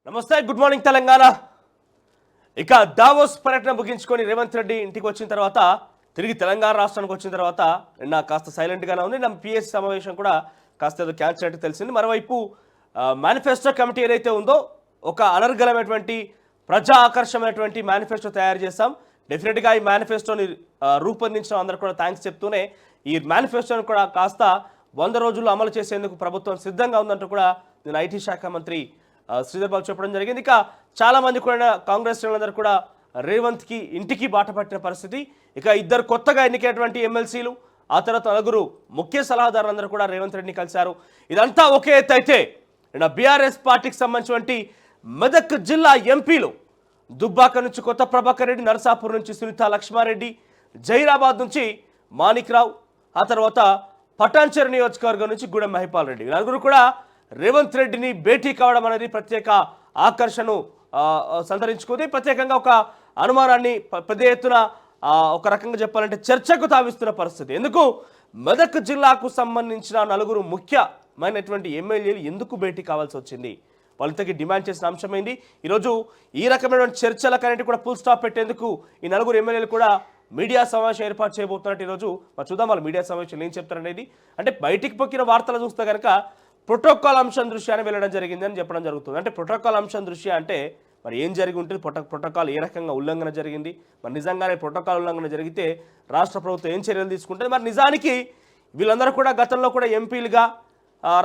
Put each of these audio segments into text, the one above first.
నమస్తే, good morning Telangana. ఇక Davos పర్యటన ముగించుకొని రేవంత్ రెడ్డి ఇంటికి వచ్చిన తర్వాత తిరిగి తెలంగాణ రాష్ట్రానికి వచ్చిన తర్వాత నిన్న కాస్త సైలెంట్గానే ఉంది. నా పిఎస్సి సమావేశం కూడా కాస్త ఏదో క్యాన్సిల్ అయితే తెలిసింది. మరోవైపు మేనిఫెస్టో కమిటీ ఏదైతే ఉందో ఒక అనర్గళమైనటువంటి ప్రజా ఆకర్షమైనటువంటి మేనిఫెస్టో తయారు చేస్తాం. డెఫినెట్గా ఈ మేనిఫెస్టోని రూపొందించిన అందరూ కూడా థ్యాంక్స్ చెప్తూనే ఈ మేనిఫెస్టోని కూడా కాస్త 100 రోజుల్లో అమలు చేసేందుకు ప్రభుత్వం సిద్ధంగా ఉందంటూ కూడా నేను ఐటీ శాఖ మంత్రి శ్రీధర్ బాబు చెప్పడం జరిగింది. ఇక చాలా మంది కూడా కాంగ్రెస్ శ్రేణులందరూ కూడా రేవంత్కి ఇంటికి బాట పట్టిన పరిస్థితి. ఇక ఇద్దరు కొత్తగా ఎన్నికైనటువంటి ఎమ్మెల్సీలు, ఆ తర్వాత నలుగురు ముఖ్య సలహాదారులందరూ కూడా రేవంత్ రెడ్డిని కలిశారు. ఇదంతా ఒకే ఎత్తు అయితే బీఆర్ఎస్ పార్టీకి సంబంధించినటువంటి మెదక్ జిల్లా ఎంపీలు దుబ్బాక నుంచి కొత్త ప్రభాకర్ రెడ్డి, నరసాపూర్ నుంచి సునీత లక్ష్మారెడ్డి, జైరాబాద్ నుంచి మాణిక్ రావు, ఆ తర్వాత పటాన్చెరు నియోజకవర్గం నుంచి గూడెం మహిపాల్ రెడ్డి, నలుగురు కూడా రేవంత్ రెడ్డిని భేటీ కావడం అనేది ప్రత్యేక ఆకర్షణను సంతరించుకుంది. ప్రత్యేకంగా ఒక అనుమానాన్ని పెద్ద ఎత్తున ఒక రకంగా చెప్పాలంటే చర్చకు తావిస్తున్న పరిస్థితి. ఎందుకు మెదక్ జిల్లాకు సంబంధించిన నలుగురు ముఖ్యమైనటువంటి ఎమ్మెల్యేలు ఎందుకు భేటీ కావాల్సి వచ్చింది, వాళ్ళకి డిమాండ్ చేసిన అంశమైంది. ఈరోజు ఈ రకమైన చర్చలకన్నిటి కూడా ఫుల్ స్టాప్ పెట్టేందుకు ఈ నలుగురు ఎమ్మెల్యేలు కూడా మీడియా సమావేశం ఏర్పాటు చేయబోతున్నట్టు ఈరోజు చూద్దాం వాళ్ళు మీడియా సమావేశం ఏం చెప్తారనేది. అంటే బయటికి పొక్కిన వార్తలు చూస్తే కనుక ప్రోటోకాల్ అంశం దృష్ట్యాన్ని వెళ్ళడం జరిగిందని చెప్పడం జరుగుతుంది. అంటే ప్రోటోకాల్ అంశం దృష్ట్యా అంటే మరి ఏం జరిగి ఉంటుంది, ప్రోటోకాల్ ఏ రకంగా ఉల్లంఘన జరిగింది, మరి నిజంగానే ప్రోటోకాల్ ఉల్లంఘన జరిగితే రాష్ట్ర ప్రభుత్వం ఏం చర్యలు తీసుకుంటుంది, మరి నిజానికి వీళ్ళందరూ కూడా గతంలో కూడా ఎంపీలుగా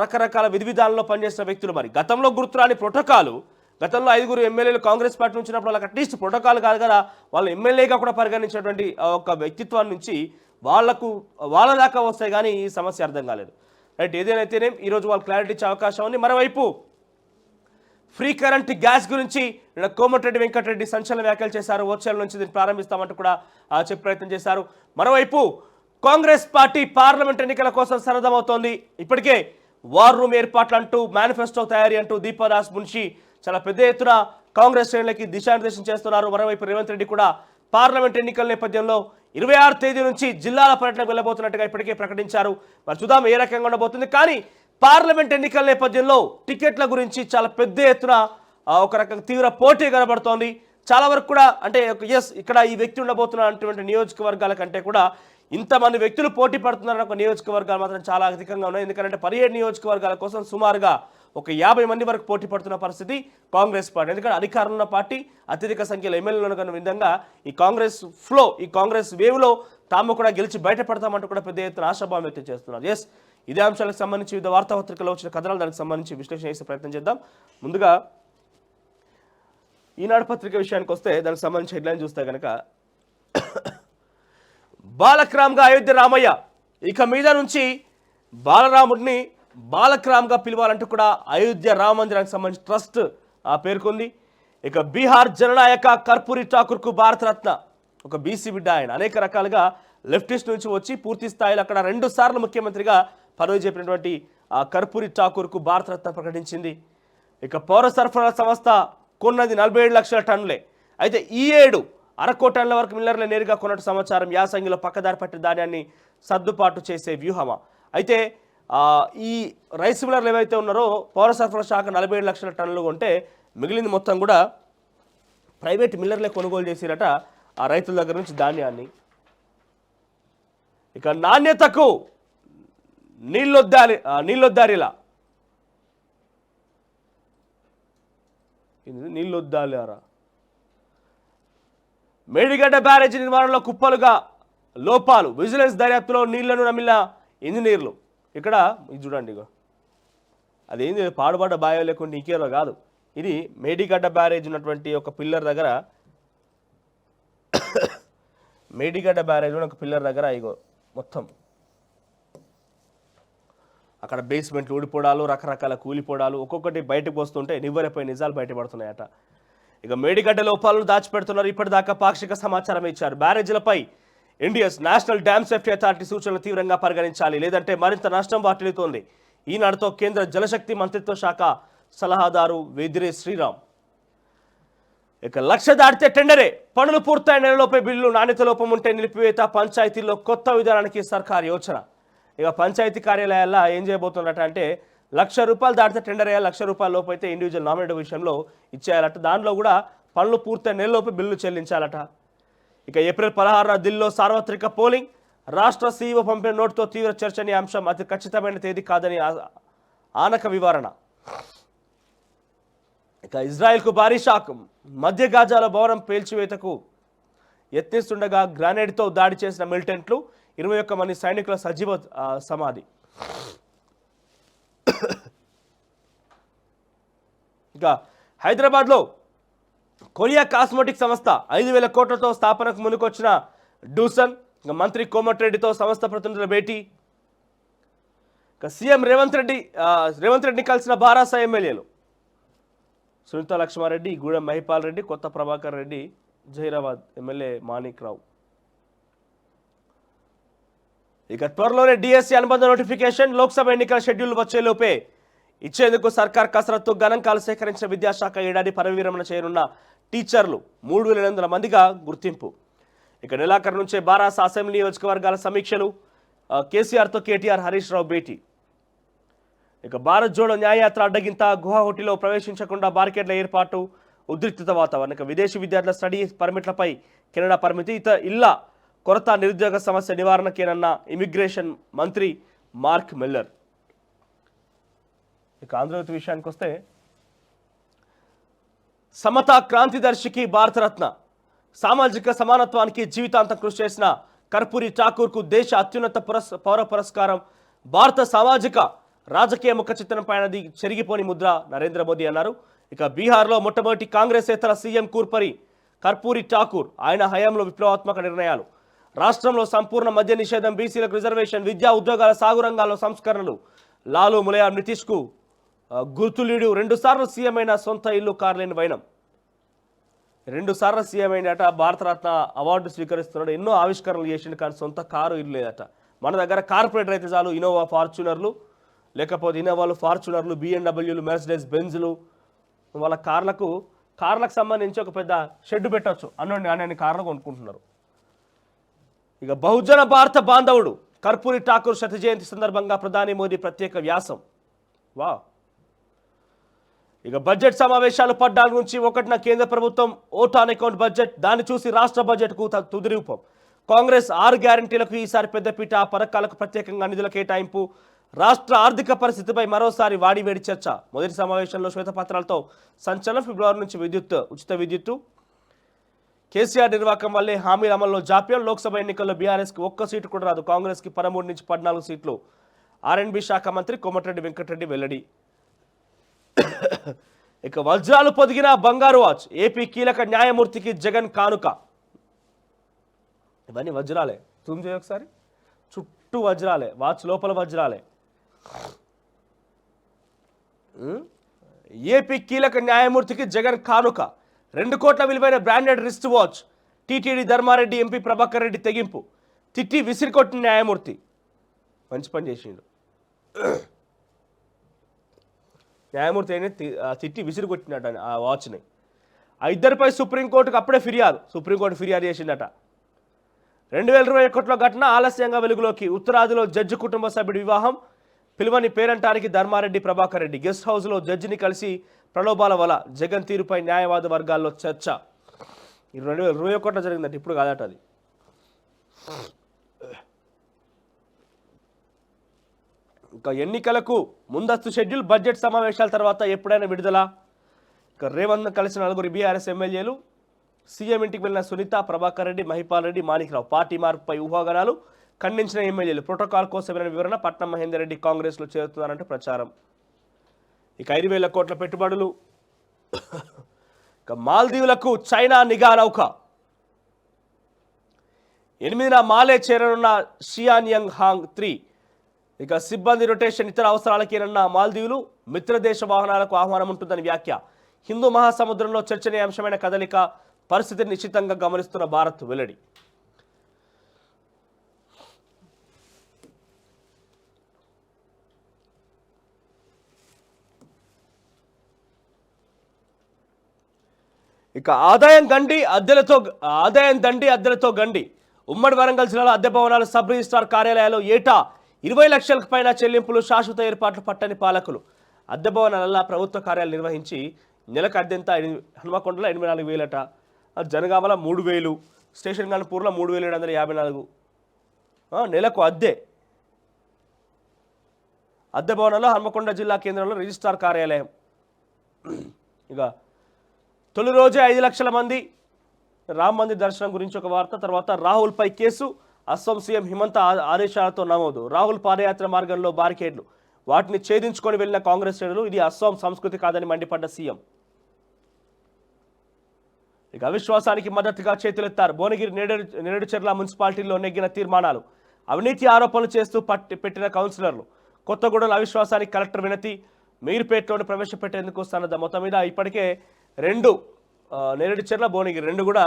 రకరకాల విధి విధానాల్లో పనిచేసిన వ్యక్తులు. మరి గతంలో గుర్తురాని ప్రోటోకాలు, గతంలో 5 ఎమ్మెల్యేలు కాంగ్రెస్ పార్టీ నుంచి ఉన్నప్పుడు వాళ్ళకి అట్లీస్ట్ ప్రోటోకాల్ కాదు కదా, వాళ్ళు ఎమ్మెల్యేగా కూడా పరిగణించినటువంటి ఒక వ్యక్తిత్వం నుంచి వాళ్ళ దాకా వస్తాయి కానీ ఈ సమస్య అర్థం కాలేదు. రైట్, ఏదైతేనే ఈరోజు వాళ్ళు క్లారిటీ ఇచ్చే అవకాశం ఉంది. మరోవైపు ఫ్రీ కరెంట్ గ్యాస్ గురించి కోమటిరెడ్డి వెంకటరెడ్డి సంచలన వ్యాఖ్యలు చేశారు. వర్చువల్ నుంచి దీన్ని ప్రారంభిస్తామంటూ కూడా చెప్పే ప్రయత్నం చేశారు. మరోవైపు కాంగ్రెస్ పార్టీ పార్లమెంట్ ఎన్నికల కోసం సన్నద్ధమవుతోంది. ఇప్పటికే వార్ రూమ్ ఏర్పాట్లు అంటూ, మేనిఫెస్టో తయారీ అంటూ దీపాదాస్ మున్షి చాలా పెద్ద ఎత్తున కాంగ్రెస్ శ్రేణులకి దిశానిర్దేశం చేస్తున్నారు. మరోవైపు రేవంత్ రెడ్డి కూడా పార్లమెంట్ ఎన్నికల నేపథ్యంలో 26 తేదీ నుంచి జిల్లాల పర్యటనకు వెళ్ళబోతున్నట్టుగా ఇప్పటికే ప్రకటించారు. మరి చూద్దాం ఏ రకంగా ఉండబోతుంది. కానీ పార్లమెంట్ ఎన్నికల నేపథ్యంలో టికెట్ల గురించి చాలా పెద్ద ఎత్తున ఒక రకంగా తీవ్ర పోటీ కనబడుతోంది. చాలా వరకు కూడా అంటే ఇక్కడ ఈ వ్యక్తి ఉండబోతున్న అటువంటి నియోజకవర్గాల కంటే కూడా ఇంతమంది వ్యక్తులు పోటీ పడుతున్నారని ఒక నియోజకవర్గాలు మాత్రం చాలా అధికంగా ఉన్నాయి. ఎందుకంటే 17 నియోజకవర్గాల కోసం సుమారుగా ఒక 50 మంది వరకు పోటీ పడుతున్న పరిస్థితి కాంగ్రెస్ పార్టీ. ఎందుకంటే అధికారంలో ఉన్న పార్టీ, అత్యధిక సంఖ్యలో ఎమ్మెల్యేలను కన్న విధంగా ఈ కాంగ్రెస్ ఫ్లో, ఈ కాంగ్రెస్ వేవ్లో తాము కూడా గెలిచి బయటపడతామంటూ కూడా పెద్ద ఎత్తున ఆశాభావం వ్యక్తం చేస్తున్నారు. ఇదే అంశాలకు సంబంధించి వివిధ వార్తాపత్రికల్లో వచ్చిన కథనాలు దానికి సంబంధించి విశ్లేషణ చేసే ప్రయత్నం చేద్దాం. ముందుగా ఈనాడు పత్రిక విషయానికి వస్తే దానికి సంబంధించి హెడ్లైన్ చూస్తే కనుక బాలక్రామ్గా అయోధ్య రామయ్య, ఇక మీద నుంచి బాలరాముడిని బాలక్రామ్గా పిలవాలంటూ కూడా అయోధ్య రామ మందిరానికి సంబంధించి ట్రస్ట్ పేర్కొంది. ఇక బీహార్ జననాయక కర్పూరి ఠాకూర్కు భారతరత్న, ఒక బీసీ బిడ్డ ఆయన, అనేక రకాలుగా లెఫ్టిస్ట్ నుంచి వచ్చి పూర్తి స్థాయిలో అక్కడ 2 సార్లు ముఖ్యమంత్రిగా పదవి చేపినటువంటి కర్పూరి ఠాకూర్కు భారతరత్న ప్రకటించింది. ఇక పౌర సరఫరాల సంస్థ కొన్నది 47 లక్షల టన్నులే. అయితే ఈ ఏడు 1/2 కోటి టన్నుల వరకు మిల్లర్లు నేరుగా కొన్నట్టు సమాచారం. యాసంగిలో పక్కదారి పట్టిన ధాన్యాన్ని సర్దుబాటు చేసే వ్యూహమా. అయితే ఈ రైస్ మిల్లర్లు ఏవైతే ఉన్నారో పౌర సరఫరా శాఖ 47 లక్షల టన్నులు కొంటే మిగిలింది మొత్తం కూడా ప్రైవేట్ మిల్లర్లే కొనుగోలు చేసిరట ఆ రైతుల దగ్గర నుంచి ధాన్యాన్ని. ఇక నాణ్యతకు నీళ్ళొద్దారిలా నీళ్ళొద్దాలారా. మేడిగడ్డ బ్యారేజీ నిర్మాణంలో కుప్పలుగా లోపాలు, విజిలెన్స్ దర్యాప్తులో నీళ్లను నమ్మిన ఇంజనీర్లు. ఇక్కడ ఇది చూడండి, అదేంది పాడుబడ్డ బాయో లేకుండా ఇంకేరో కాదు, ఇది మేడిగడ్డ బ్యారేజ్ ఉన్నటువంటి ఒక పిల్లర్ దగ్గర, మేడిగడ్డ బ్యారేజ్ ఒక పిల్లర్ దగ్గర ఇగో మొత్తం అక్కడ బేస్మెంట్లు ఊడిపోవడాలు, రకరకాల కూలిపోవడాలు, ఒక్కొక్కటి బయటకు వస్తుంటే నివ్వెరపోయి నిజాలు బయటపడుతున్నాయట. ఇక మేడిగడ్డ లోపాలను దాచిపెడుతున్నారు. ఇప్పటిదాకా పాక్షిక సమాచారం ఇచ్చారు. బ్యారేజీలపై India's national dam safety authority సూచనలు తీవ్రంగా పరిగణించాలి, లేదంటే మరింత నష్టం వాటిల్లుతోంది. ఈనాడుతో కేంద్ర జలశక్తి మంత్రిత్వ శాఖ సలహాదారు వెదిరే శ్రీరామ్. ఇక 1,00,000 దాటితే టెండరే, పనులు పూర్తయిన నెలలోపే బిల్లు, నాణ్యత లోపం ఉంటే నిలిపివేత, పంచాయతీల్లో కొత్త విధానానికి సర్కారు యోచన. ఇక పంచాయతీ కార్యాలయాల్లో ఏం చేయబోతున్నట్టు అంటే ₹1,00,000 దాటితే టెండర్ అయ్యాలి, ₹1,00,000 లోపు అయితే ఇండివిజువల్ నామినేట్ విషయంలో ఇచ్చేయాలట. దానిలో కూడా పనులు పూర్తయిన నెలలోపు బిల్లు చెల్లించాలట. ఇక ఏప్రిల్ 16న ఢిల్లీలో సార్వత్రిక పోలింగ్. రాష్ట్ర సీఈఓ పంపిన నోటుతో తీవ్ర చర్చనీయాంశం. అతి ఖచ్చితమైన తేదీ కాదని ఆనక వివరణ. ఇక ఇజ్రాయెల్కు భారీ షాక్. మధ్య గాజాలో భవనం పేల్చివేతకు యత్నిస్తుండగా గ్రానైడ్తో దాడి చేసిన మిలిటెంట్లు, 21 మంది సైనికుల సజీవ సమాధి. ఇక హైదరాబాద్లో కొరియా కాస్మెటిక్ సంస్థ 5,000 కోట్లతో స్థాపనకు ముందుకొచ్చిన డూసన్. ఇక మంత్రి కోమటిరెడ్డితో సంస్థ ప్రతినిధుల భేటీ. ఇక సీఎం రేవంత్ రెడ్డిని కలిసిన బారాస ఎమ్మెల్యేలు సునీత లక్ష్మారెడ్డి, గూడెం మహిపాల్ రెడ్డి, కొత్త ప్రభాకర్ రెడ్డి, జహీరాబాద్ ఎమ్మెల్యే మాణిక్ రావు. ఇక త్వరలోనే డిఎస్సి అనుబంధ నోటిఫికేషన్. లోక్సభ ఎన్నికల షెడ్యూల్ వచ్చేలోపే ఇచ్చేందుకు సర్కార్ కసరత్తు. గణాంకాలు సేకరించిన విద్యాశాఖ ఏడాది పదవి విరమణ చేయనున్న టీచర్లు 3,800 మందిగా గుర్తింపు. ఇక నెలాఖరు నుంచే బారాస అసెంబ్లీ నియోజకవర్గాల సమీక్షలు. కేసీఆర్తో కేటీఆర్, హరీష్ రావు భేటీ. ఇక భారత్ జోడో న్యాయయాత్ర అడ్డగింత. గువాహటిలో ప్రవేశించకుండా బార్కెట్ల ఏర్పాటు, ఉద్రిక్తత వాతావరణం. ఇక విదేశీ విద్యార్థుల స్టడీ పర్మిట్లపై కెనడా పరిమితి. ఇళ్ల కొరత, నిరుద్యోగ సమస్య నివారణకేనన్న ఇమిగ్రేషన్ మంత్రి మార్క్ మిల్లర్. ఇక ఆంధ్రజ్యోతి విషయానికి వస్తే, సమతా క్రాంతిదర్శికి భారతరత్న. సామాజిక సమానత్వానికి జీవితాంతం కృషి చేసిన కర్పూరి ఠాకూర్కు దేశ అత్యున్నత పౌర పురస్కారం. భారత సామాజిక రాజకీయ ముఖ చిత్రం పైనది చెరిగిపోని ముద్ర, నరేంద్ర మోదీ అన్నారు. ఇక బీహార్లో మొట్టమొదటి కాంగ్రెసేతర సీఎం కర్పూరి ఠాకూర్. ఆయన హయాంలో విప్లవాత్మక నిర్ణయాలు. రాష్ట్రంలో సంపూర్ణ మద్య నిషేధం, బీసీలకు రిజర్వేషన్, విద్యా ఉద్యోగాల, సాగు రంగాల్లో సంస్కరణలు. లాలు, ములయా, నితీష్కు గుర్తులీడు. 2 సార్లు సీఎం అయిన, సొంత ఇల్లు కార్లేని వైనం. 2 సార్లు సీఎం అయినట, భారతరత్న అవార్డు స్వీకరిస్తున్నాడు. ఎన్నో ఆవిష్కరణలు చేసిండు, కానీ సొంత కారు ఇల్లు లేదట. మన దగ్గర కార్పొరేటర్ అయితే చాలు, ఇనోవా ఫార్చునర్లు, లేకపోతే ఇనోవాలు, ఫార్చునర్లు, బిఎండబ్ల్యూలు, మెర్సిడెస్ బెంజ్లు. వాళ్ళ కార్లకు సంబంధించి ఒక పెద్ద షెడ్ పెట్టవచ్చు అన్ని కార్లు కొనుక్కుంటున్నారు. ఇక బహుజన భారత బాంధవుడు కర్పూరి ఠాకూర్ శత జయంతి సందర్భంగా ప్రధాని మోదీ ప్రత్యేక వ్యాసం. వా. ఇక బడ్జెట్ సమావేశాలు 14 నుంచి 1న కేంద్ర ప్రభుత్వం ఓట్ ఆన్ అకౌంట్ బడ్జెట్. దాన్ని చూసి రాష్ట్ర బడ్జెట్కు తుది రూపం. కాంగ్రెస్ 6 గ్యారంటీలకు ఈసారి పెద్దపీట. పథకాలకు ప్రత్యేకంగా నిధుల కేటాయింపు. రాష్ట్ర ఆర్థిక పరిస్థితిపై మరోసారి వాడివేడి చర్చ. మొదటి సమావేశంలో శ్వేతపత్రాలతో సంచలనం. ఫిబ్రవరి నుంచి ఉచిత విద్యుత్తు. కేసీఆర్ నిర్వాహకం వల్లే హామీల అమల్లో జాప్యం. లోక్సభ ఎన్నికల్లో బీఆర్ఎస్కి 1 సీటు కూడా రాదు. కాంగ్రెస్కి 13 నుంచి 14 సీట్లు. ఆర్ఎండ్బి శాఖ మంత్రి కోమటిరెడ్డి వెంకటరెడ్డి వెల్లడి. ఇక వజ్రాలు పొదిగిన బంగారు వాచ్. ఏపీ కీలక న్యాయమూర్తికి జగన్ కానుక. ఇవన్నీ వజ్రాలే. జూమ్ చేయ ఒకసారి. చుట్టూ వజ్రాలే, వాచ్ లోపల వజ్రాలే. ఏపీ కీలక న్యాయమూర్తికి జగన్ కానుక. 2 కోట్ల విలువైన branded wrist watch. TTD Dharmareddy, MP Prabhakar Reddy తెగింపు. తిట్టి విసిరికొట్టిన న్యాయమూర్తి. మంచి పని చేసిండు. న్యాయమూర్తి అయినా తిట్టి విసిరికొట్టినట్ట ఆ వాచ్ని. ఆ ఇద్దరిపై సుప్రీంకోర్టుకు అప్పుడే సుప్రీంకోర్టు ఫిర్యాదు చేసిందట. 2021లో ఘటన ఆలస్యంగా వెలుగులోకి. ఉత్తరాదిలో జడ్జి కుటుంబ సభ్యుడి వివాహం. పిలువని పేరంటానికి ధర్మారెడ్డి, ప్రభాకర్ రెడ్డి. గెస్ట్ హౌస్లో జడ్జిని కలిసి ప్రలోభాల వల. జగన్ తీరుపై న్యాయవాద వర్గాల్లో చర్చ. 2021లో జరిగిందంటే ఇప్పుడు కాదట అది. ఇంకా ఎన్నికలకు ముందస్తు షెడ్యూల్. బడ్జెట్ సమావేశాల తర్వాత ఎప్పుడైనా విడుదల. ఇక రేవంత్ కలిసిన 4 బీఆర్ఎస్ ఎమ్మెల్యేలు. సీఎం ఇంటికి వెళ్ళిన సునీత, ప్రభాకర్ రెడ్డి, మహిపాల్ రెడ్డి, మాణిక్ రావు. పార్టీ మార్పుపై ఊహాగానాలు ఖండించిన ఎమ్మెల్యేలు. ప్రోటోకాల్ కోసమైన వివరణ. పట్నం మహేందర్ రెడ్డి కాంగ్రెస్లో చేరుతున్నారంటూ ప్రచారం. ఇక 5,000 కోట్ల పెట్టుబడులు. ఇక మాల్దీవులకు చైనా నిఘా నౌక. 8న మాలే చేరనున్న షియాన్యంగ్ హాంగ్ 3. ఇక సిబ్బంది రొటేషన్. ఇతర అవసరాలకేనన్న మాల్దీవులు. మిత్రదేశ వాహనాలకు ఆహ్వానం ఉంటుందని వ్యాఖ్య. హిందూ మహాసముద్రంలో చర్చనీయాంశమైన కదలిక. పరిస్థితిని నిశ్చితంగా గమనిస్తున్న భారత్ వెల్లడి. ఇక ఆదాయం దండి అద్దెలతో గండి. ఉమ్మడి వరంగల్ జిల్లాలో అద్దె భవనాలు, సబ్ రిజిస్ట్రార్ కార్యాలయాలు ఏటా 20 లక్షలకు పైన చెల్లింపులు, శాశ్వత ఏర్పాట్లు పట్టని పాలకులు. అద్దె భవనాలలో ప్రభుత్వ కార్యాలు నిర్వహించి నెలకు అద్దెంత హనుమకొండలో 84,000 జనగామల 3,000, స్టేషన్ గన్పూర్లో 3,754 నెలకు అద్దె. అద్దె భవనంలో హనుమకొండ జిల్లా కేంద్రంలో రిజిస్ట్రార్ కార్యాలయం. ఇక తొలి రోజే 5 లక్షల మంది రామ్ మందిర్ దర్శనం గురించి ఒక వార్త. తర్వాత రాహుల్పై కేసు, అస్సాం సీఎం హిమంత ఆదేశాలతో నమోదు. రాహుల్ పాదయాత్ర మార్గంలో బారికేడ్లు, వాటిని ఛేదించుకొని వెళ్లిన కాంగ్రెస్ శ్రేణులు. ఇది అస్సాం సంస్కృతి కాదని మండిపడ్డ సీఎం. ఇక అవిశ్వాసానికి మద్దతుగా చేతులెత్తారు. భువనగిరి నేరేడుచెర్ల మున్సిపాలిటీలో నెగ్గిన తీర్మానాలు. అవినీతి ఆరోపణలు చేస్తూ పెట్టిన కౌన్సిలర్లు. కొత్తగూడెంలో అవిశ్వాసానికి కలెక్టర్ వినతి. మీర్పేటలోని ప్రవేశపెట్టేందుకు సన్నద్ధం. మొత్తం మీద ఇప్పటికే 2 నేరేడుచెర్ల, భువనగిరి 2 కూడా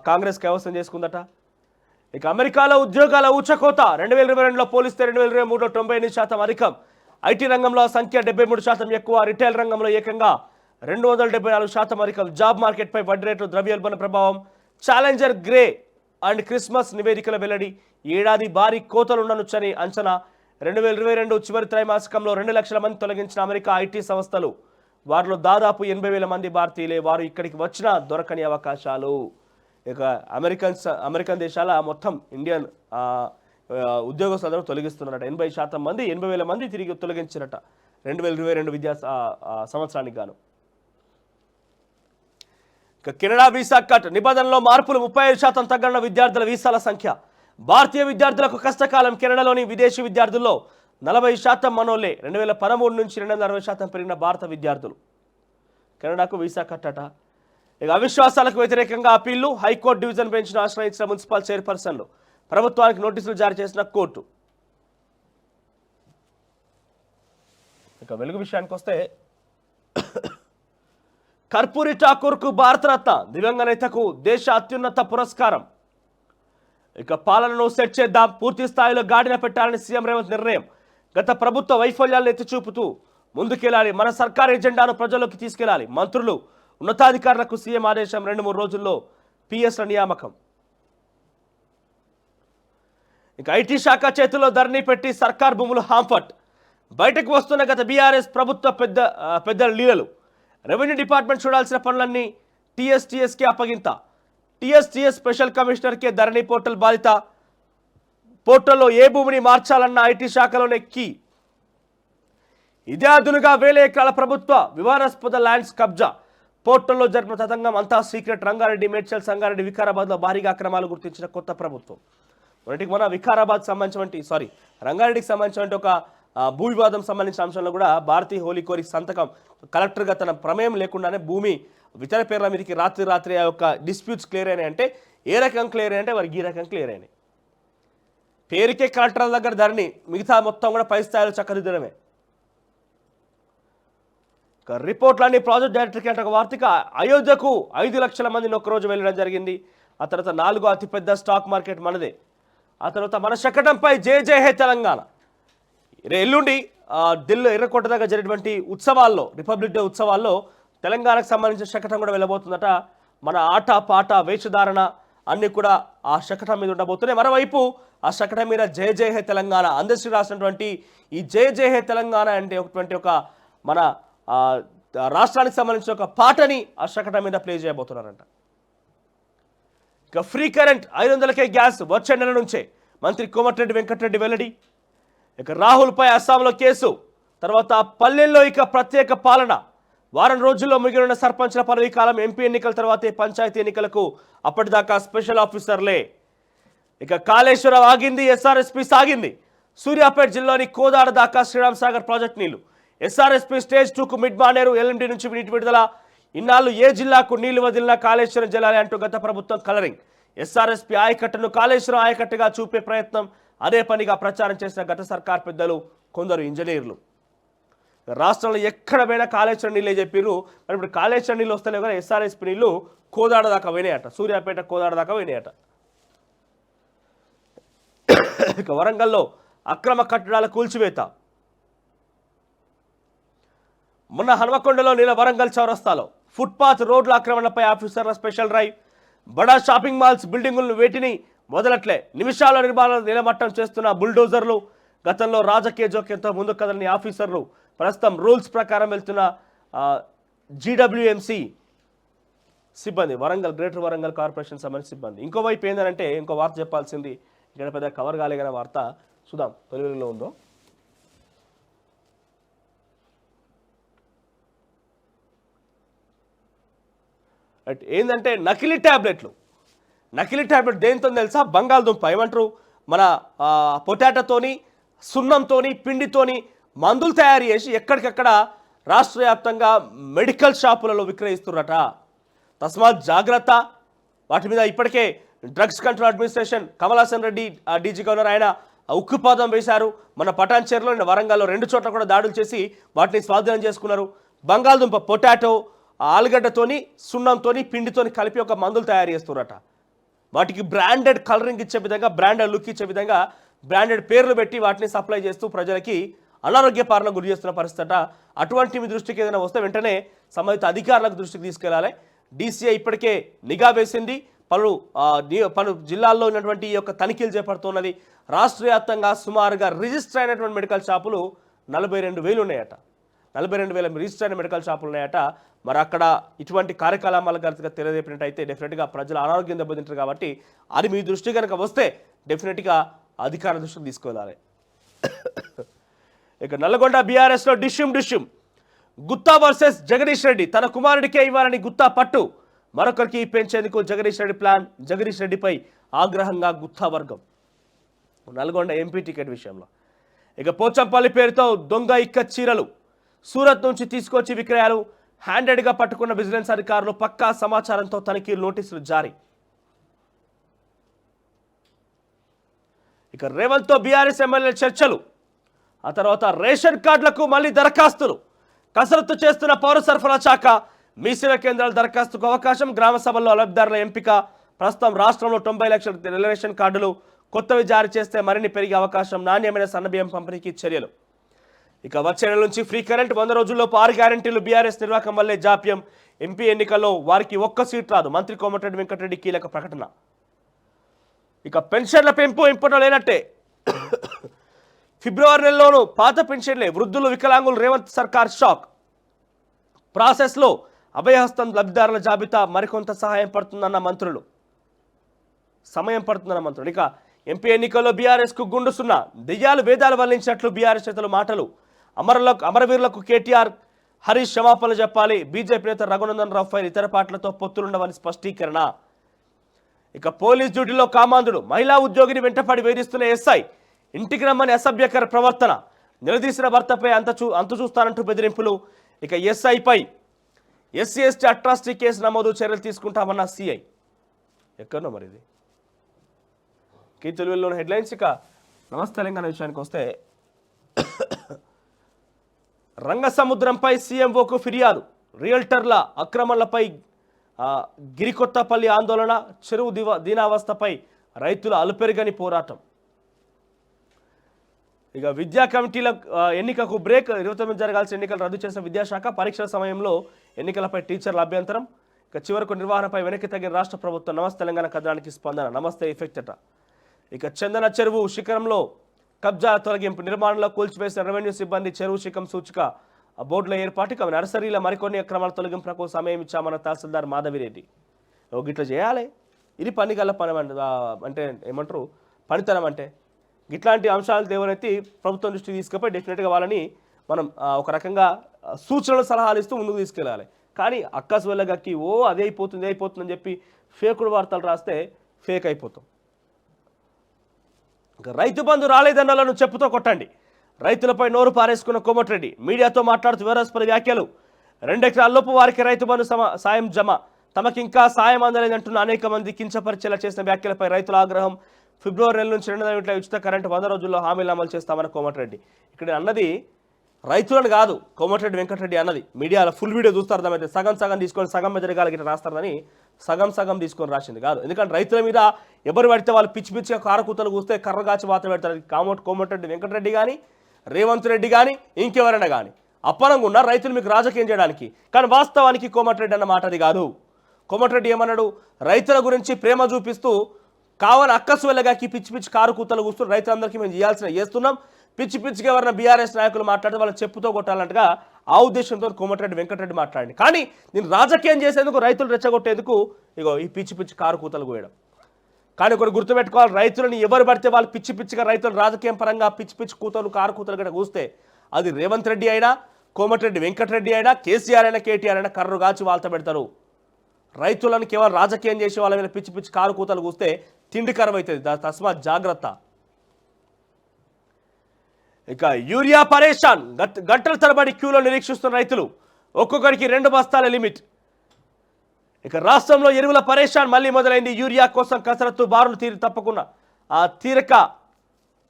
కాంగ్రెస్ కైవసం చేసుకుందట. ఇక అమెరికాలో ఉద్యోగాల ఊచకోత. 2022లో పోలిస్తే 2023లో 98% అధికం. ఐటీ రంగంలో సంఖ్య 73% ఎక్కువ. రిటైల్ రంగంలో ఏకంగా 274% అధికం. జాబ్ మార్కెట్పై వడ్డీ రేట్లు, ద్రవ్యోల్బణ ప్రభావం. ఛాలెంజర్ గ్రే అండ్ క్రిస్మస్ నివేదికల వెల్లడి. ఏడాది భారీ కోతలుండనుచ్చని అంచనా. 2022 చివరి త్రైమాసికంలో 2 లక్షల మంది తొలగించిన అమెరికా ఐటీ సంస్థలు. వారిలో దాదాపు 80,000 మంది భారతీయులే. వారు ఇక్కడికి వచ్చినా దొరకని అవకాశాలు. ఇక అమెరికన్ దేశాల మొత్తం ఇండియన్ ఉద్యోగస్తులందరూ తొలగిస్తున్నారట. 80% మంది, 80,000 మంది తిరిగి తొలగించారట 2022 విద్యా సంవత్సరానికి గాను. ఇక కెనడా వీసా కట్ నిబంధనలో మార్పులు. 35% తగ్గన విద్యార్థుల వీసాల సంఖ్య. భారతీయ విద్యార్థులకు కష్టకాలం. కెనడాలోని విదేశీ విద్యార్థుల్లో 40% మనోళ్లే. 2013 నుంచి 260% పెరిగిన భారత విద్యార్థులు. కెనడాకు వీసా కట్టట. ఇక అవిశ్వాసాలకు వ్యతిరేకంగా అప్పీళ్లు. హైకోర్టు డివిజన్ బెంచ్ను ఆశ్రయించిన మున్సిపల్ చైర్పర్సన్లు. ప్రభుత్వానికి నోటీసులు జారీ చేసిన కోర్టు. ఇక వెలుగు విషయానికి వస్తే కర్పూరి ఠాకూర్కు భారతరత్న, దివంగత నేతకు దేశ అత్యున్నత పురస్కారం. ఇక పాలనను సెట్ చేద్దాం, పూర్తి స్థాయిలో గాడిన పెట్టాలని సీఎం రేవంత్ నిర్ణయం. గత ప్రభుత్వ వైఫల్యాలను ఎత్తి చూపుతూ ముందుకెళ్లాలి, మన సర్కార్ ఎజెండాను ప్రజల్లోకి తీసుకెళ్లాలి. మంత్రులు, ఉన్నతాధికారులకు సీఎం ఆదేశం. 2-3 రోజుల్లో పిఎస్ల నియామకం. ఇక ఐటీ శాఖ చేతుల్లో ధరణి పెట్టి సర్కార్ భూములు హాంఫట్. బయటకు వస్తున్న గత బీఆర్ఎస్ ప్రభుత్వ పెద్దల లీలలు. రెవెన్యూ డిపార్ట్మెంట్ చూడాల్సిన పనులన్నీ టీఎస్టీఎస్కే అప్పగింత. టీఎస్టీఎస్ స్పెషల్ కమిషనర్కే ధరణి పోర్టల్ బాధిత. పోర్టల్లో ఏ భూమిని మార్చాలన్న ఐటీ శాఖలోనే కీ. ఇదే అదునుగా 1000 ఎకరాల ప్రభుత్వ వివాదాస్పద ల్యాండ్స్ కబ్జా. పోర్టల్లో జరిపిన తతంగం అంతా సీక్రెట్. రంగారెడ్డి, మేడ్చల్, సంగారెడ్డి, వికారాబాద్లో భారీగా అక్రమాలు గుర్తించిన కొత్త ప్రభుత్వం. మన వికారాబాద్ సంబంధించిన రంగారెడ్డికి సంబంధించిన ఒక భూ వివాదం సంబంధించిన అంశంలో కూడా భారతీ హోలీ కోరి సంతకం. కలెక్టర్గా తన ప్రమేయం లేకుండానే భూమి ఇతర పేర్ల మీదకి రాత్రి ఆ యొక్క డిస్ప్యూట్స్ క్లియర్ అయినాయి. అంటే ఏ రకం క్లియర్ అయినాయంటే వారికి ఈ రకం క్లియర్ అయినాయి. పేరుకే కలెక్టర్ల దగ్గర ధరణి, మిగతా మొత్తం కూడా పై స్థాయిలో చక్కదిద్దడమే. రిపోర్ట్లన్నీ ప్రాజెక్ట్ డైరెక్టర్కి అంటే ఒక వార్తిక. అయోధ్యకు 5 లక్షల మందిని ఒక్కరోజు వెళ్ళడం జరిగింది. ఆ తర్వాత 4వ అతిపెద్ద స్టాక్ మార్కెట్ మనదే. ఆ తర్వాత మన శకటంపై జై హే తెలంగాణ. ఎల్లుండి ఢిల్లీ ఎర్రకోట దగ్గర జరిగినటువంటి ఉత్సవాల్లో, రిపబ్లిక్ డే ఉత్సవాల్లో తెలంగాణకు సంబంధించిన శకటం కూడా వెళ్ళబోతుందట. మన ఆట పాట వేషధారణ అన్నీ కూడా ఆ శకటం మీద ఉండబోతున్నాయి. మరోవైపు ఆ శకటం మీద జై హే తెలంగాణ అందశ్రీ రాసినటువంటి ఈ జై హే తెలంగాణ అంటే ఒక మన రాష్ట్రానికి సంబంధించిన ఒక పాటని ఆ శకటం మీద ప్లే చేయబోతున్నారంట. ఇక ఫ్రీ కరెంట్ 500కే గ్యాస్ వచ్చే నెల నుంచే మంత్రి కోమటిరెడ్డి వెంకటరెడ్డి వెల్లడి. ఇక రాహుల్పై అస్సాంలో కేసు. తర్వాత పల్లెల్లో ఇక ప్రత్యేక పాలన. వారం రోజుల్లో మిగిలిన సర్పంచ్ల పదవీ కాలం. ఎంపీ ఎన్నికల తర్వాతే పంచాయతీ ఎన్నికలకు, అప్పటిదాకా స్పెషల్ ఆఫీసర్లే. ఇక కాళేశ్వరం ఆగింది, ఎస్ఆర్ఎస్పీ సాగింది. సూర్యాపేట జిల్లాలోని కోదాడ దాకా శ్రీరామ్ సాగర్ ప్రాజెక్ట్ నీళ్లు. ఎస్ఆర్ఎస్పీ స్టేజ్ 2కు మిడ్ మానేరు, ఎల్ఎండి నుంచి నీటి విడుదల. ఇన్నాళ్ళు ఏ జిల్లాకు నీళ్లు వదిలినా కాళేశ్వరం జలాలే అంటూ గత ప్రభుత్వం కలరింగ్. ఎస్ఆర్ఎస్పీ ఆయకట్టును కాళేశ్వరం ఆయకట్టుగా చూపే ప్రయత్నం, అదే పనిగా ప్రచారం చేసిన గత సర్కార్ పెద్దలు, కొందరు ఇంజనీర్లు. రాష్ట్రంలో ఎక్కడ పోయినా కాళేశ్వరం నీళ్ళే చెప్పిర్రు. మరి ఇప్పుడు కాళేశ్వరం నీళ్ళు వస్తేనే కదా ఎస్ఆర్ఎస్పీ నీళ్ళు కోదాడ దాకా పోయినాయట. సూర్యాపేట కోదాడ దాకా పోయినాయట. ఇక వరంగల్లో అక్రమ కట్టడాల కూల్చివేత. మొన్న హనుమకొండలో నిన్న వరంగల్ చౌరస్తాలో ఫుట్పాత్ రోడ్ల ఆక్రమణపై ఆఫీసర్ల స్పెషల్ డ్రైవ్. బడా షాపింగ్ మాల్స్ బిల్డింగులను వేటిని మొదలట్లే నిమిషాల నిర్మాణాలు నిలమట్టం చేస్తున్న బుల్డోజర్లు. గతంలో రాజకీయ జోక్యంతో ముందు కదలని ఆఫీసర్లు ప్రస్తుతం రూల్స్ ప్రకారం వెళ్తున్న జీడబ్ల్యూఎంసీ సిబ్బంది, వరంగల్ గ్రేటర్ వరంగల్ కార్పొరేషన్ సంబంధించిన సిబ్బంది. ఇంకోవైపు ఏంటంటే ఇంకో వార్త చెప్పాల్సింది, ఇక్కడ పెద్ద కవర్ కాలేగిన వార్త చూద్దాం తెలుగులో ఉందో. ఏంటంటే నకిలీ ట్యాబ్లెట్ దేంతో తెలుసా? బంగాళదుంప ఏమంటారు, మన పొటాటోతోని సున్నంతోని పిండితోని మందులు తయారు చేసి ఎక్కడికక్కడ రాష్ట్ర వ్యాప్తంగా మెడికల్ షాపులలో విక్రయిస్తున్నట. తస్మాత్ జాగ్రత్త. వాటి మీద ఇప్పటికే drugs control administration Kamalasan Reddy DG governor ఆయన ఉక్కుపాదం వేశారు. మన పటాన్చేరులో వరంగల్లో 2 చోట్ల కూడా దాడులు చేసి వాటిని స్వాధీనం చేసుకున్నారు. బంగాళదుంప పొటాటో ఆలుగడ్డతోని సున్నంతోని పిండితోని కలిపి ఒక మందులు తయారు చేస్తున్నారట. వాటికి బ్రాండెడ్ కలరింగ్ ఇచ్చే విధంగా, బ్రాండెడ్ లుక్ ఇచ్చే విధంగా బ్రాండెడ్ పేర్లు పెట్టి వాటిని సప్లై చేస్తూ ప్రజలకి అనారోగ్య పాలన గురి చేస్తున్న పరిస్థితి. అటువంటి మీ దృష్టికి ఏదైనా వస్తే వెంటనే సంబంధిత అధికారులకు దృష్టికి తీసుకెళ్లాలి. DCI ఇప్పటికే నిఘా వేసింది. పలు జిల్లాల్లో ఉన్నటువంటి ఈ యొక్క తనిఖీలు చేపడుతున్నది. రాష్ట్ర వ్యాప్తంగా సుమారుగా రిజిస్టర్ అయినటువంటి మెడికల్ షాపులు 42,000 ఉన్నాయట. 42,000 రిజిస్టర్ అయిన మెడికల్ షాపులు ఉన్నాయట. మరి అక్కడ ఇటువంటి కార్యకలాపాలు కనుక తెలియజేపినట్టయితే డెఫినెట్గా ప్రజల అనారోగ్యం దెబ్బతింటారు. కాబట్టి అది మీ దృష్టి కనుక వస్తే డెఫినెట్గా అధికారుల దృష్టికి తీసుకెళ్ళాలి. ఇక నల్లగొండ బీఆర్ఎస్లో డిష్యూమ్ గుత్తా వర్సెస్ జగదీష్ రెడ్డి. తన కుమారుడికే ఇవ్వాలని గుత్తా పట్టు. మరొకరికి పెంచేందుకు జగదీష్ రెడ్డి ప్లాన్. జగదీష్ రెడ్డిపై ఆగ్రహంగా గుత్తా వర్గం నల్గొండ ఎంపీ టికెట్ విషయంలో. ఇక పోచంపల్లి పేరుతో దొంగ ఇక్క చీరలు సూరత్ నుంచి తీసుకొచ్చి విక్రయాలు. హ్యాండెడ్గా పట్టుకున్న విజిలెన్స్ అధికారులు పక్కా సమాచారంతో తనిఖీలు నోటీసులు జారీ. ఇక రేవంత్తో బీఆర్ఎస్ ఎమ్మెల్యే చర్చలు. ఆ తర్వాత రేషన్ కార్డులకు మళ్ళీ దరఖాస్తులు. కసరత్తు చేస్తున్న పౌర సరఫరా శాఖ. మీ సేవ కేంద్రాల దరఖాస్తుకు అవకాశం. గ్రామ సభల్లో లబ్ధిదారుల ఎంపిక. ప్రస్తుతం రాష్ట్రంలో 90 లక్షల రేషన్ కార్డులు. కొత్తవి జారీ చేస్తే మరిన్ని పెరిగే అవకాశం. నాణ్యమైన సన్నబియ్యం పంపిణీకి చర్యలు. ఇక వచ్చే నెల నుంచి ఫ్రీ కరెంట్. 100 రోజుల్లోపు 6 గ్యారెంటీలు. బీఆర్ఎస్ నిర్వాహకం వల్లే జాప్యం. ఎంపీ ఎన్నికల్లో వారికి ఒక్క సీట్ రాదు. మంత్రి కోమటిరెడ్డి వెంకటరెడ్డి కీలక ప్రకటన. ఇక పెన్షన్ల పెంపు ఇంపటం లేనట్టే. ఫిబ్రవరి నెలలోనూ పాత పెన్షన్లే. వృద్ధులు వికలాంగులు. రేవంత్ సర్కార్ షాక్. ప్రాసెస్లో అభయహస్తం లబ్ధిదారుల జాబితా. మరికొంత సమయం పడుతుందన్న మంత్రులు. ఇక ఎంపీ ఎన్నికల్లో బీఆర్ఎస్కు గుండు సున్నా. దెయ్యాలు వేదాలు వల్లించినట్లు బీఆర్ఎస్ నేతలు మాటలు. అమరవీరులకు కేటీఆర్ హరీష్ క్షమాపణలు చెప్పాలి. బీజేపీ నేత రఘునందన్ రావు ఫైల్. ఇతర పార్టీలతో పొత్తులుండవని స్పష్టీకరణ. ఇక పోలీస్ డ్యూటీలో కామాంధుడు. మహిళా ఉద్యోగిని వెంటపడి వేధిస్తున్న ఎస్ఐ. ఇంటికి రమ్మని అసభ్యకర ప్రవర్తన. నిలదీసిన భర్తపై అంతు చూస్తానంటూ బెదిరింపులు. ఇక ఎస్ఐపై SC/ST అట్రాసిటీ కేసు నమోదు. చర్యలు తీసుకుంటామన్న సిఐ. ఎక్కడో మరి ఇది తెలుగులోని హెడ్లైన్స్. ఇక నమస్తే తెలంగాణ విషయానికి వస్తే రంగసముద్రంపై సీఎంఓకు ఫిర్యాదు. రియల్టర్ల అక్రమాలపై గిరికొత్తపల్లి ఆందోళన. చెరువు దీనావస్థపై రైతుల అలుపెరుగని పోరాటం. ఇక విద్యా కమిటీల ఎన్నికకు బ్రేక్. 29 జరగాల్సిన ఎన్నికలు రద్దు చేసిన విద్యాశాఖ. పరీక్షల సమయంలో ఎన్నికలపై టీచర్ల అభ్యంతరం. ఇక చివరకు నిర్వహణపై వెనక్కి తగ్గిన రాష్ట్ర ప్రభుత్వం. నమస్తే తెలంగాణ కథనానికి స్పందన. నమస్తే ఎఫెక్ట్ అట. ఇక చందన చెరువు శిఖరంలో కబ్జా తొలగింపు. నిర్మాణంలో కూల్చివేసిన రెవెన్యూ సిబ్బంది. చెరువు శిఖం సూచిక బోర్డుల ఏర్పాటు. ఇక నర్సరీల మరికొన్ని అక్రమాల తొలగింపులకు సమయం ఇచ్చామన్న తహసీల్దార్ మాధవిరెడ్డి. గిట్లా చేయాలి. ఇది పని గల్ల పని అంటే ఏమంటారు, పనితనం అంటే. ఇట్లాంటి అంశాలు దేవనైతే ప్రభుత్వం దృష్టికి తీసుకుపోయి డెఫినెట్గా వాళ్ళని మనం ఒక రకంగా సూచనలు సలహాలు ఇస్తూ ముందుకు తీసుకెళ్ళాలి. కానీ అక్కసు వెళ్ళగక్కి అదే అయిపోతుంది అని చెప్పి ఫేకుడు వార్తలు రాస్తే ఫేక్ అయిపోతాం. ఇంకా రైతు బంధు రాలేదన్నలను చెప్పుతో కొట్టండి. రైతులపై నోరు పారేసుకున్న కోమటిరెడ్డి. మీడియాతో మాట్లాడుతూ వివాదాస్పద వ్యాఖ్యలు. 2 ఎకరాల్లోపు వారికి రైతు బంధు సాయం జమ. తమకింకా సాయం అందలేదంటున్న అనేక మంది కించపరిచేలా చేసిన వ్యాఖ్యలపై రైతుల ఆగ్రహం. ఫిబ్రవరి నెల నుంచి 2 యూనిట్ల ఉచిత కరెంటు 100 రోజుల్లో హామీలు అమలు చేస్తామన్న కోమటిరెడ్డి. ఇక్కడ అన్నది రైతులను కాదు, కోమటిరెడ్డి వెంకటరెడ్డి అన్నది. మీడియాలో ఫుల్ వీడియో చూస్తారు. దామైతే సగం తీసుకొని సగం మెజరగాలి గిట్లా రాస్తారని సగం తీసుకొని రాసింది కాదు. ఎందుకంటే రైతుల మీద ఎవరు పడితే వాళ్ళు పిచ్చిగా కారకూతలు కూస్తే కర్రగాచి వాత పెడతారు. కోమటిరెడ్డి వెంకటరెడ్డి కానీ రేవంత్ రెడ్డి కానీ ఇంకెవరైనా కానీ అప్పనంగా ఉన్నారు రైతులు మీకు రాజకీయం చేయడానికి. కానీ వాస్తవానికి కోమటిరెడ్డి అన్న మాట అది కాదు. కోమటిరెడ్డి ఏమన్నాడు, రైతుల గురించి ప్రేమ చూపిస్తూ కావాలని అక్కసు వెళ్ళగాకి పిచ్చి కారు కూతలు కూస్తూ రైతులందరికీ మేము చేస్తున్నాం. పిచ్చి పిచ్చిగా ఎవరైనా బీఆర్ఎస్ నాయకులు మాట్లాడితే వాళ్ళని చెప్పుతో కొట్టాలంటగా ఆ ఉద్దేశంతో కోమటిరెడ్డి వెంకటరెడ్డి మాట్లాడింది. కానీ నేను రాజకీయం చేసేందుకు, రైతులు రెచ్చగొట్టేందుకు ఇగో ఈ పిచ్చి పిచ్చి కారు కూతలు కోయడం. కానీ ఒకటి గుర్తుపెట్టుకోవాలి, రైతులని ఎవరు పడితే వాళ్ళు పిచ్చి పిచ్చిగా రైతులు రాజకీయం పరంగా పిచ్చి పిచ్చి కూతలు కారు కూతలు కూడా కూస్తే అది రేవంత్ రెడ్డి అయినా, కోమటిరెడ్డి వెంకటరెడ్డి అయినా, కేసీఆర్ అయినా, కేటీఆర్ అయినా కర్రు కాచి వాళ్ళతో పెడతారు. రైతులను కేవలం రాజకీయం చేసే వాళ్ళ మీద పిచ్చి పిచ్చి కారు కూతలు కూస్తే తిండి కరువు అవుతుంది. తస్మాత్ జాగ్రత్త. ఇక యూరియా పరేషాన్, గంటల తరబడి క్యూలో నిరీక్షిస్తున్న రైతులు, ఒక్కొక్కరికి 2 బస్తాల లిమిట్. ఇక రాష్ట్రంలో ఎరువుల పరేషాన్ మళ్ళీ మొదలైంది. యూరియా కోసం కసరత్తు బారులు తప్పకుండా తీరక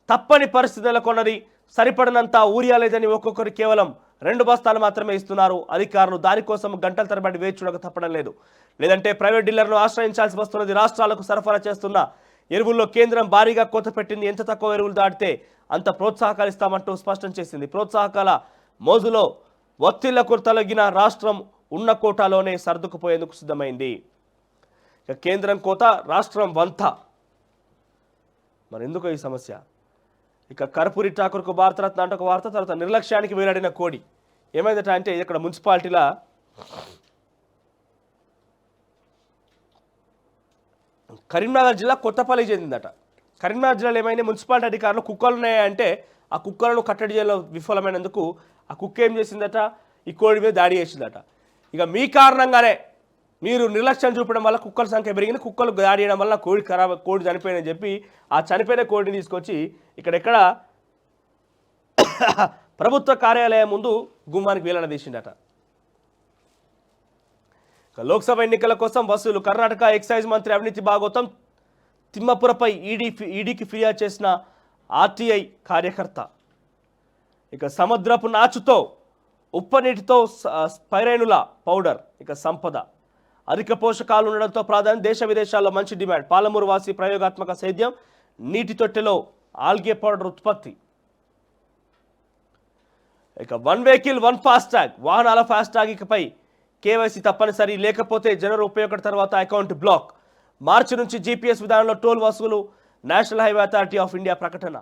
తప్పని పరిస్థితి నెలకొన్నది. సరిపడినంత యూరియా లేదని ఒక్కొక్కరు కేవలం 2 బస్తాలు మాత్రమే ఇస్తున్నారు అధికారులు. దానికోసం గంటల తరబడి వేచి చూడక తప్పడం లేదు. లేదంటే ప్రైవేట్ డీలర్ను ఆశ్రయించాల్సి వస్తున్నది. రాష్ట్రాలకు సరఫరా చేస్తున్న ఎరువుల్లో కేంద్రం భారీగా కోత పెట్టింది. ఎంత తక్కువ ఎరువులు దాటితే అంత ప్రోత్సాహకాలు ఇస్తామంటూ స్పష్టం చేసింది. ప్రోత్సాహకాల మోజులో ఒత్తిళ్లకు తొలగిన రాష్ట్రం ఉన్న కోటాలోనే సర్దుకుపోయేందుకు సిద్ధమైంది. ఇక కేంద్రం కోత, రాష్ట్రం వంత. మరి ఎందుకు ఈ సమస్య? ఇక కర్పూరి ఠాకూర్కు భారతరత్న అంటే ఒక వార్త, తర్వాత నిర్లక్ష్యానికి వేలాడిన కోడి. ఏమైందట అంటే ఇక్కడ మున్సిపాలిటీలో కరీంనగర్ జిల్లా కొత్తపల్లి చెందిందట. కరీంనగర్ జిల్లాలో ఏమైనా మున్సిపాలిటీ అధికారులు కుక్కలు ఉన్నాయంటే ఆ కుక్కలను కట్టడి చేయడంలో విఫలమైనందుకు ఆ కుక్క ఏం చేసిందట, ఈ కోడి మీద దాడి చేసిందట. ఇక మీ కారణంగానే మీరు నిర్లక్ష్యం చూపడం వల్ల కుక్కల సంఖ్య పెరిగింది, కుక్కలు దాడి చేయడం వల్ల కోడి చనిపోయిందని చెప్పి ఆ చనిపోయిన కోడిని తీసుకొచ్చి ఇక్కడెక్కడ ప్రభుత్వ కార్యాలయం ముందు గుమ్మానికి వేలాడదీసిందట. లోక్సభ ఎన్నికల కోసం వసూలు. కర్ణాటక ఎక్సైజ్ మంత్రి అవినీతి భాగోతం. తిమ్మపురపై ఈడీకి ఫిర్యాదు చేసిన ఆర్టీఐ కార్యకర్త. ఇక సముద్రపు నాచుతో ఉప్పనీటితో స్పైరైనుల పౌడర్. ఇక సంపద, అధిక పోషకాలు ఉండడంతో ప్రాధాన్యం. దేశ విదేశాల్లో మంచి డిమాండ్. పాలమూరు వాసి ప్రయోగాత్మక సేద్యం. నీటి తొట్టెలో ఆల్గే పౌడర్ ఉత్పత్తి. ఇక 1 వెహికల్ 1 ఫాస్టాగ్. వాహనాల ఫాస్టాగ్ ఇకపై కేవైసీ తప్పనిసరి, లేకపోతే జనవరి 31 తర్వాత అకౌంట్ బ్లాక్. మార్చి నుంచి జీపీఎస్ విధానంలో టోల్ వసూలు. National highway authority of India ప్రకటన.